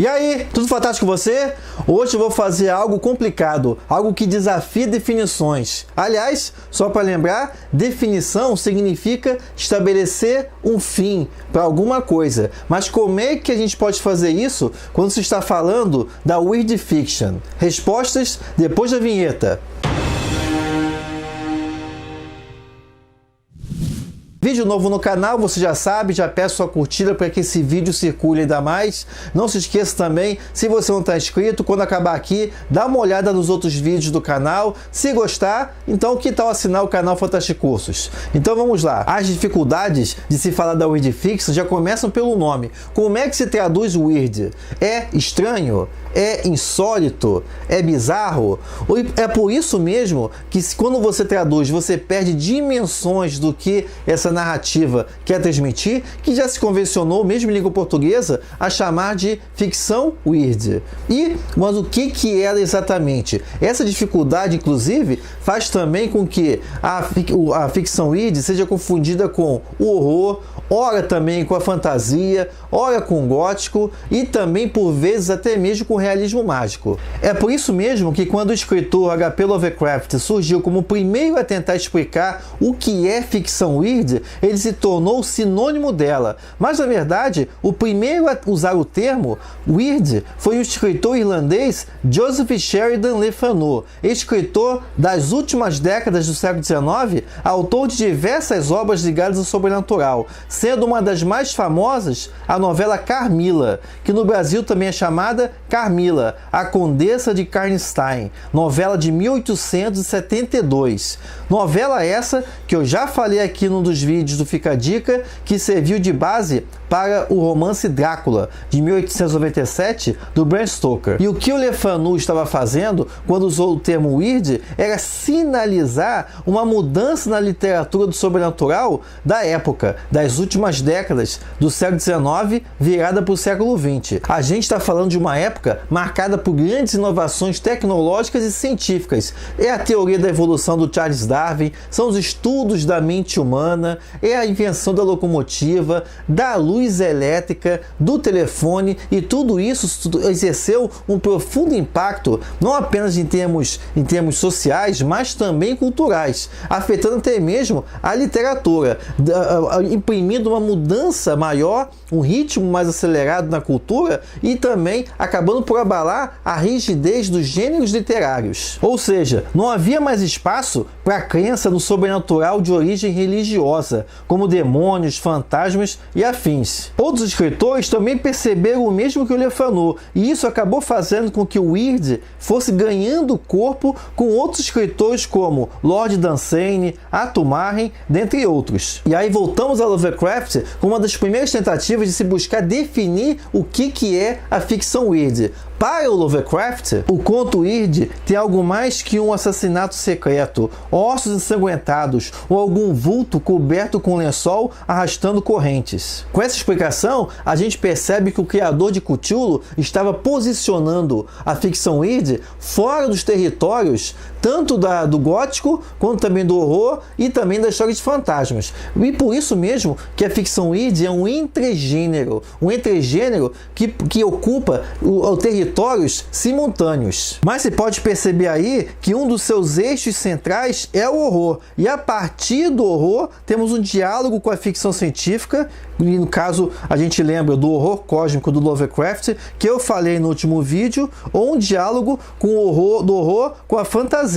E aí, tudo fantástico com você? Hoje eu vou fazer algo complicado, algo que desafia definições. Aliás, só para lembrar, definição significa estabelecer um fim para alguma coisa. Mas como é que a gente pode fazer isso quando se está falando da Weird Fiction? Respostas depois da vinheta. Vídeo novo no canal, você já sabe, já peço sua curtida para que esse vídeo circule ainda mais. Não se esqueça também, se você não está inscrito, quando acabar aqui, dá uma olhada nos outros vídeos do canal. Se gostar, então que tal assinar o canal Fantástico Cursos? Então vamos lá. As dificuldades de se falar da Weird Fiction já começam pelo nome. Como é que se traduz weird? É estranho? É insólito? É bizarro? É por isso mesmo que quando você traduz, você perde dimensões do que essa narrativa quer transmitir, que já se convencionou, mesmo em língua portuguesa, a chamar de ficção weird. Mas o que é ela exatamente? Essa dificuldade, inclusive, faz também com que a ficção weird seja confundida com o horror, ora também com a fantasia, ora com o gótico e também, por vezes, até mesmo com o realismo mágico. É por isso mesmo que quando o escritor H.P. Lovecraft surgiu como o primeiro a tentar explicar o que é ficção weird, ele se tornou sinônimo dela. Mas, na verdade, o primeiro a usar o termo weird foi o escritor irlandês Joseph Sheridan Le Fanu, escritor das últimas décadas do século XIX, autor de diversas obras ligadas ao sobrenatural, sendo uma das mais famosas a novela Carmila, que no Brasil também é chamada Carmila, a Condessa de Karnstein, novela de 1872. Novela essa que eu já falei aqui num dos vídeos do Fica a Dica, que serviu de base para o romance Drácula, de 1897, do Bram Stoker. E o que o Le Fanu estava fazendo quando usou o termo weird era sinalizar uma mudança na literatura do sobrenatural da época, das últimas décadas do século XIX, virada para o século XX. A gente está falando de uma época marcada por grandes inovações tecnológicas e científicas. É a teoria da evolução do Charles Darwin, são os estudos da mente humana, é a invenção da locomotiva, da luz elétrica, do telefone, e tudo isso exerceu um profundo impacto, não apenas em termos sociais, mas também culturais, afetando até mesmo a literatura, imprimindo uma mudança maior, um ritmo mais acelerado na cultura e também acabando por abalar a rigidez dos gêneros literários. Ou seja, não havia mais espaço para a crença no sobrenatural de origem religiosa, como demônios, fantasmas e afins. Outros escritores também perceberam o mesmo que o Le Fanu, e isso acabou fazendo com que o weird fosse ganhando corpo com outros escritores como Lord Dunsany, Ato Marren, dentre outros. E aí voltamos a Lovecraft com uma das primeiras tentativas de se buscar definir o que é a ficção weird. Para o Lovecraft, o conto weird tem algo mais que um assassinato secreto, ossos ensanguentados ou algum vulto coberto com lençol arrastando correntes. Com essa explicação, a gente percebe que o criador de Cthulhu estava posicionando a ficção weird fora dos territórios tanto do gótico, quanto também do horror e também da história de fantasmas. E por isso mesmo que a ficção weird é um entregênero que ocupa territórios simultâneos. Mas você pode perceber aí que um dos seus eixos centrais é o horror, e a partir do horror temos um diálogo com a ficção científica, e no caso a gente lembra do horror cósmico do Lovecraft, que eu falei no último vídeo, ou um diálogo com o horror com a fantasia,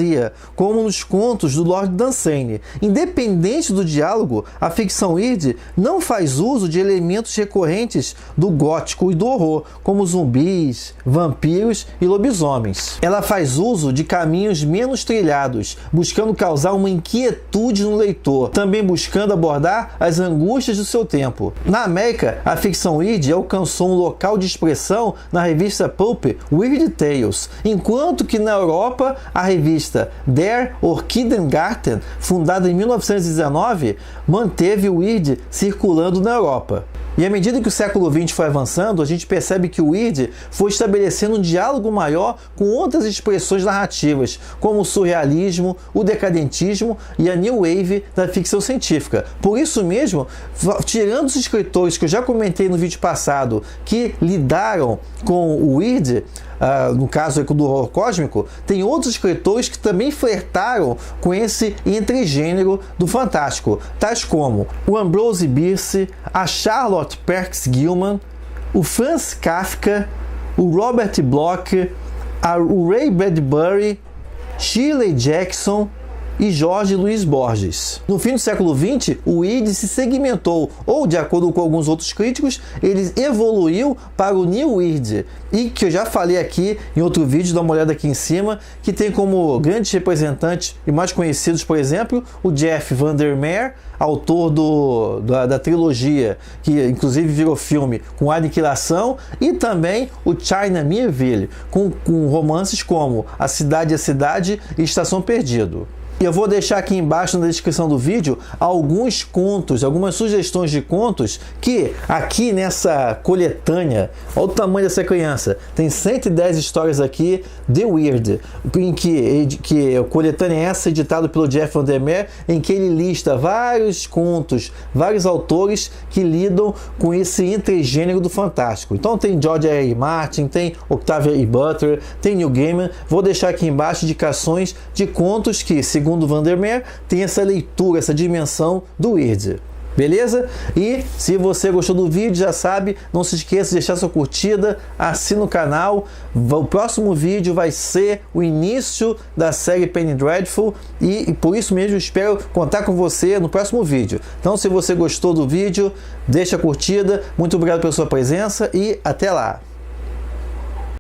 como nos contos do Lord Dunsany. Independente do diálogo, a ficção weird não faz uso de elementos recorrentes do gótico e do horror, como zumbis, vampiros e lobisomens. Ela faz uso de caminhos menos trilhados, buscando causar uma inquietude no leitor, também buscando abordar as angústias do seu tempo. Na América, a ficção weird alcançou um local de expressão na revista pulp Weird Tales, enquanto que na Europa a revista Der Orchidengarten, fundada em 1919, manteve o weird circulando na Europa. E à medida que o século XX foi avançando, a gente percebe que o Weird foi estabelecendo um diálogo maior com outras expressões narrativas, como o surrealismo, o decadentismo e a New Wave da ficção científica. Por isso mesmo, tirando os escritores que eu já comentei no vídeo passado, que lidaram com o Weird, no caso do horror cósmico, tem outros escritores que também flertaram com esse entregênero do fantástico, tais como o Ambrose Bierce, a Charlotte Perkins Gilman, o Franz Kafka, o Robert Bloch, o Ray Bradbury, Shirley Jackson e Jorge Luiz Borges. No fim do século XX, o Weird se segmentou, ou de acordo com alguns outros críticos, ele evoluiu para o New Weird, e que eu já falei aqui em outro vídeo, dá uma olhada aqui em cima, que tem como grandes representantes e mais conhecidos, por exemplo, o Jeff Vandermeer, autor da trilogia, que inclusive virou filme, com Aniquilação, e também o China Miéville, com romances como A Cidade e a Cidade e Estação Perdido. E eu vou deixar aqui embaixo na descrição do vídeo alguns contos, algumas sugestões de contos que aqui nessa coletânea, olha o tamanho dessa criança, tem 110 histórias aqui de Weird, em que a coletânea é essa, editado pelo Jeff Vandermeer, em que ele lista vários contos, vários autores que lidam com esse entregênero do fantástico. Então tem George R. R. Martin, tem Octavia E. Butler, tem Neil Gaiman. Vou deixar aqui embaixo indicações de contos que, segundo Vandermeer, tem essa leitura, essa dimensão do Weird. Beleza? E se você gostou do vídeo, já sabe, não se esqueça de deixar sua curtida, assina o canal. O próximo vídeo vai ser o início da série Penny Dreadful e por isso mesmo espero contar com você no próximo vídeo. Então, se você gostou do vídeo, deixa a curtida. Muito obrigado pela sua presença e até lá!